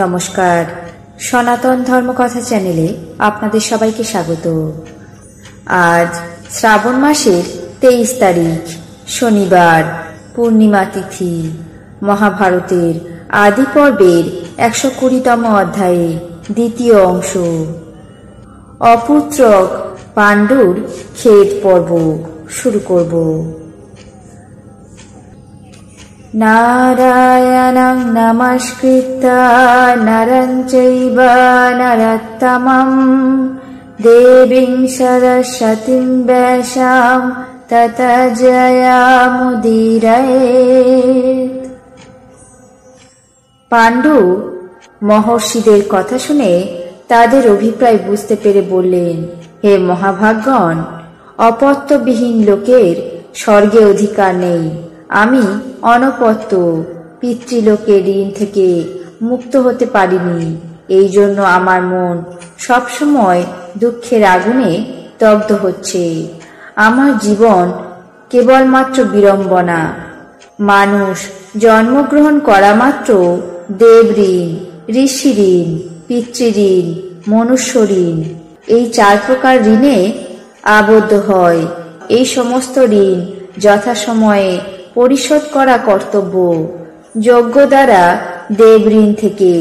নমস্কার, সনাতন ধর্মকথা চ্যানেলে আপনাদের সবাইকে স্বাগত। আজ শ্রাবণ মাসের 23 তারিখ শনিবার, পূর্ণিমা তিথি। মহাভারতের আদি পর্বের 120তম অধ্যায়ে দ্বিতীয় অংশ, অপুত্রক পাণ্ডুর খেদ পর্ব শুরু করব। নারায়ণং নমস্কৃত্য নরং চৈব নরোত্তমং দেবীং সরস্বতীং ব্যাসাং ততো জয়মুদীরয়েৎ। পাণ্ডু মহর্ষিদের কথা শুনে তাদের অভিপ্রায় বুঝতে পেরে বললেন, হে মহাভাগগণ, অপত্যবিহীন লোকের স্বর্গে অধিকার নেই। আমি অনপত্য পিতৃলোকের ঋণ থেকে মুক্ত হতে পারিনি। এই জন্য আমার মন সবসময় দুঃখের আগুনে দগ্ধ হচ্ছে। আমার জীবন কেবলমাত্র বিড়ম্বনা। মানুষ জন্মগ্রহণ করা মাত্র দেব ঋণ, ঋষি ঋণ, পিতৃঋণ, মনুষ্য ঋণ, এই 4 প্রকার ঋণে আবদ্ধ হয়। এই সমস্ত ঋণ যথাসময়ে পরিশোধ করা কর্তব্য। যজ্ঞ দ্বারা দেব ঋণ থেকে,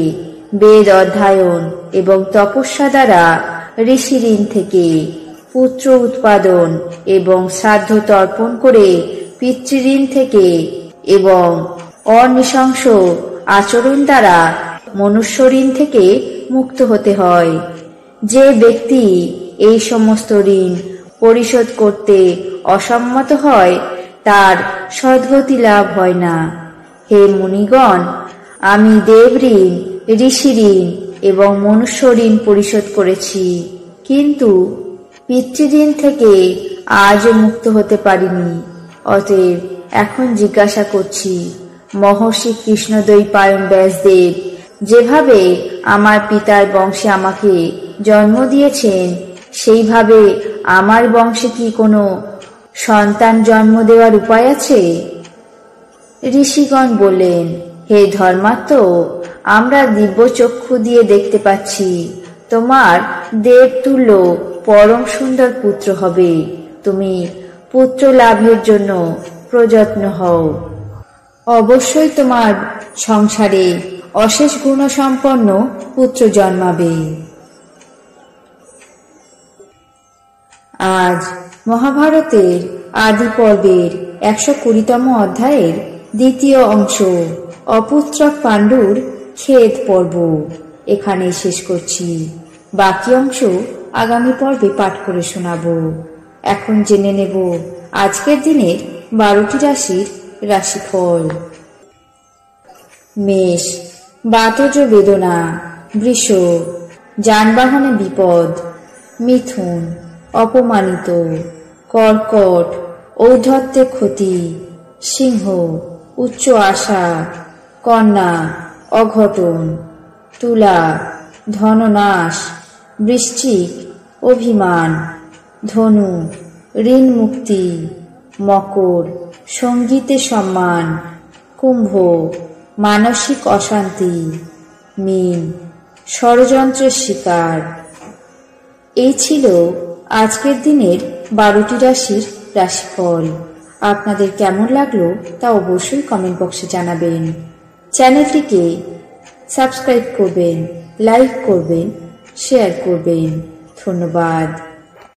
বেদ অধ্যয়ন এবং তপস্যা দ্বারা ঋষি ঋণ থেকে, পুত্র উৎপাদন এবং শ্রাদ্ধ তর্পণ করে পিতৃঋণ থেকে এবং অনৃশংস আচরণ দ্বারা মনুষ্য ঋণ থেকে মুক্ত হতে হয়। যে ব্যক্তি এই সমস্ত ঋণ পরিশোধ করতে অসম্মত হয় তার সদ্গতি লাভ হয় না। হে মুনিগণ, আমি দেব ঋণ, ঋষি ঋণ এবং মনুষ্য ঋণ পরিশোধ করেছি, কিন্তু পিতৃঋণ থেকে আজও মুক্ত হতে পারিনি। অতএব এখন জিজ্ঞাসা করছি, মহর্ষি কৃষ্ণদ্বৈপায়ন ব্যাসদেব যেভাবে আমার পিতার বংশে আমাকে জন্ম দিয়েছেন, সেইভাবে আমার বংশে কি কোনো সন্তান জন্ম দেওয়ার উপায় আছে? ঋষিগণ বললেন, হে ধর্মাত্ম, আমরা দিব্য চক্ষু দিয়ে দেখতে পাচ্ছি তোমার দেবতুল্য পরম সুন্দর পুত্র হবে। তুমি পুত্র লাভের জন্য প্রযত্ন হও। অবশ্যই তোমার সংসারে অশেষ গুণসম্পন্ন পুত্র জন্মাবে। আজ মহাভারতের আদি পর্বের 120তম অধ্যায়ের দ্বিতীয় অংশ, অপুত্রক পাণ্ডুর খেদ পর্ব এখানে শেষ করছি। বাকি অংশ আগামী পর্বে পাঠ করে শোনাব। এখন জেনে নেব আজকের দিনের 12টি রাশির রাশিফল। মেষ, বাতজ বেদনা, বৃষ, যানবাহনে বিপদ, মিথুন, অপমানিত, কর্কট, ঔদ্ধত্যে ক্ষতি, সিংহ, উচ্চ আশা, কন্যা, অঘটন, তুলা, ধননাশ, বৃশ্চিক, অভিমান, ধনু, ঋণ মুক্তি, মকর, সঙ্গীতে সম্মান, কুম্ভ, মানসিক অশান্তি, মীন, ষড়যন্ত্রের শিকার। এই ছিল আজকের দিনের 12টি রাশির রাশিফল। আপনাদের কেমন লাগলো তা অবশ্যই কমেন্ট বক্সে জানাবেন। চ্যানেলটিকে সাবস্ক্রাইব করবেন, লাইক করবেন, শেয়ার করবেন। ধন্যবাদ।